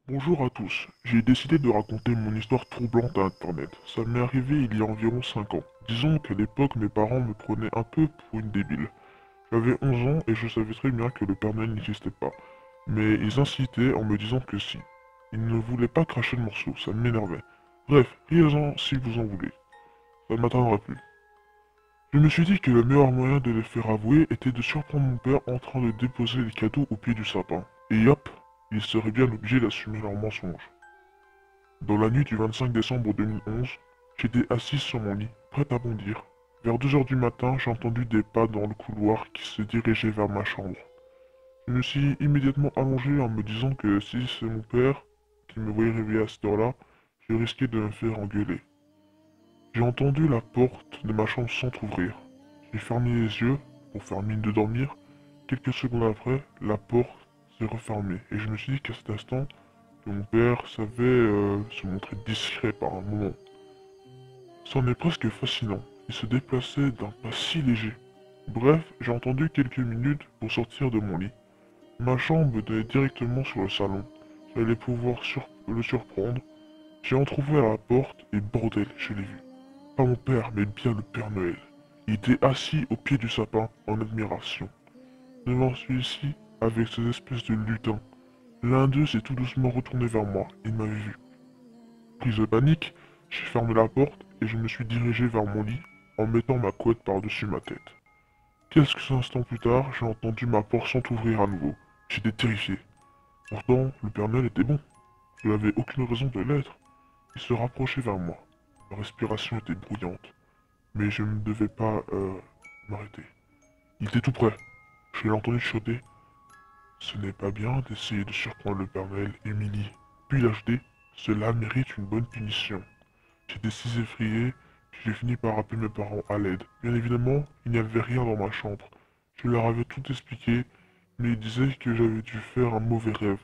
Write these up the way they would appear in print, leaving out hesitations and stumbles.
Bonjour à tous, j'ai décidé de raconter mon histoire troublante à Internet. Ça m'est arrivé il y a environ 5 ans. Disons qu'à l'époque mes parents me prenaient un peu pour une débile. J'avais 11 ans et je savais très bien que le Père Noël n'existait pas. Mais ils incitaient en me disant que si. Ils ne voulaient pas cracher le morceau, ça m'énervait. Bref, riez-en si vous en voulez. Ça ne m'atteindra plus. Je me suis dit que le meilleur moyen de les faire avouer était de surprendre mon père en train de déposer les cadeaux au pied du sapin. Et hop, ils seraient bien obligés d'assumer leur mensonge. Dans la nuit du 25 décembre 2011, j'étais assis sur mon lit, prêt à bondir. Vers 2 heures du matin, j'ai entendu des pas dans le couloir qui se dirigeaient vers ma chambre. Je me suis immédiatement allongé en me disant que si c'est mon père qui me voyait réveiller à cette heure-là, je risquais de me faire engueuler. J'ai entendu la porte de ma chambre s'entr'ouvrir. J'ai fermé les yeux pour faire mine de dormir. Quelques secondes après, la porte s'est refermée et je me suis dit qu'à cet instant, que mon père savait se montrer discret par un moment. C'en est presque fascinant. Il se déplaçait d'un pas si léger. Bref, j'ai entendu quelques minutes pour sortir de mon lit. Ma chambre donnait directement sur le salon. J'allais pouvoir le surprendre. J'ai entrouvert la porte et bordel, je l'ai vu. Pas mon père, mais bien le Père Noël. Il était assis au pied du sapin, en admiration. Devant celui-ci, avec ses espèces de lutins. L'un d'eux s'est tout doucement retourné vers moi. Il m'avait vu. Prise de panique, j'ai fermé la porte et je me suis dirigé vers mon lit en mettant ma couette par-dessus ma tête. Quelques instants plus tard, j'ai entendu ma porte s'entrouvrir à nouveau. J'étais terrifié. Pourtant, le Père Noël était bon. Je n'avais aucune raison de l'être. Il se rapprochait vers moi. Ma respiration était bruyante, mais je ne devais pas m'arrêter. Il était tout près. Je l'ai entendu chuchoter. Ce n'est pas bien d'essayer de surprendre le Père Noël, Émilie. Puis il a ajouté, cela mérite une bonne punition. J'étais si effrayé que j'ai fini par appeler mes parents à l'aide. Bien évidemment, il n'y avait rien dans ma chambre. Je leur avais tout expliqué, mais ils disaient que j'avais dû faire un mauvais rêve.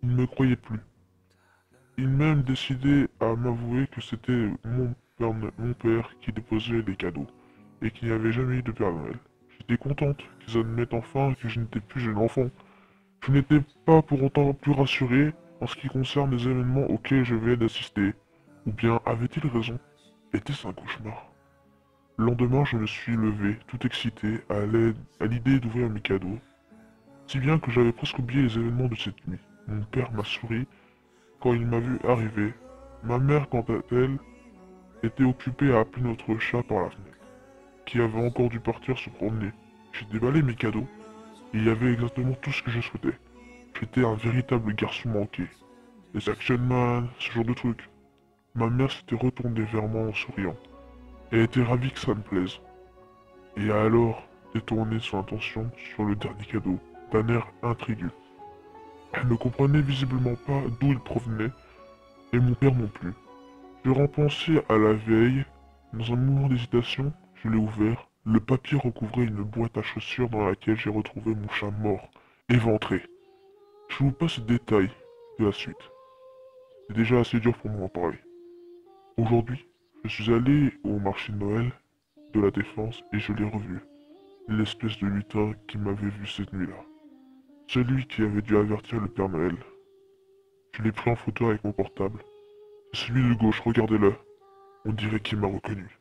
Ils ne me croyaient plus. Ils même décidé à m'avouer que c'était mon père qui déposait les cadeaux, et qu'il n'y avait jamais eu de Père Noël. J'étais contente qu'ils admettent enfin que je n'étais plus jeune enfant. Je n'étais pas pour autant plus rassuré en ce qui concerne les événements auxquels je venais d'assister. Ou bien avait-il raison? Était-ce un cauchemar? Le lendemain, je me suis levé, tout excité, à l'idée d'ouvrir mes cadeaux, si bien que j'avais presque oublié les événements de cette nuit. Mon père m'a souri quand il m'a vu arriver. Ma mère, quant à elle, était occupée à appeler notre chat par la fenêtre, qui avait encore dû partir se promener. J'ai déballé mes cadeaux, et il y avait exactement tout ce que je souhaitais. J'étais un véritable garçon manqué. Les Action Man, ce genre de trucs. Ma mère s'était retournée vers moi en souriant. Elle était ravie que ça me plaise. Et a alors détourné son attention sur le dernier cadeau, d'un air intrigueux. Elle ne comprenait visiblement pas d'où il provenait, et mon père non plus. Je repensais à la veille. Dans un moment d'hésitation, je l'ai ouvert. Le papier recouvrait une boîte à chaussures dans laquelle j'ai retrouvé mon chat mort, éventré. Je vous passe les détails de la suite. C'est déjà assez dur pour moi d'en parler. Aujourd'hui, je suis allé au marché de Noël de la Défense et je l'ai revu. L'espèce de lutin qui m'avait vu cette nuit-là. Celui qui avait dû avertir le Père Noël. Je l'ai pris en photo avec mon portable. C'est celui de gauche, regardez-le. On dirait qu'il m'a reconnu.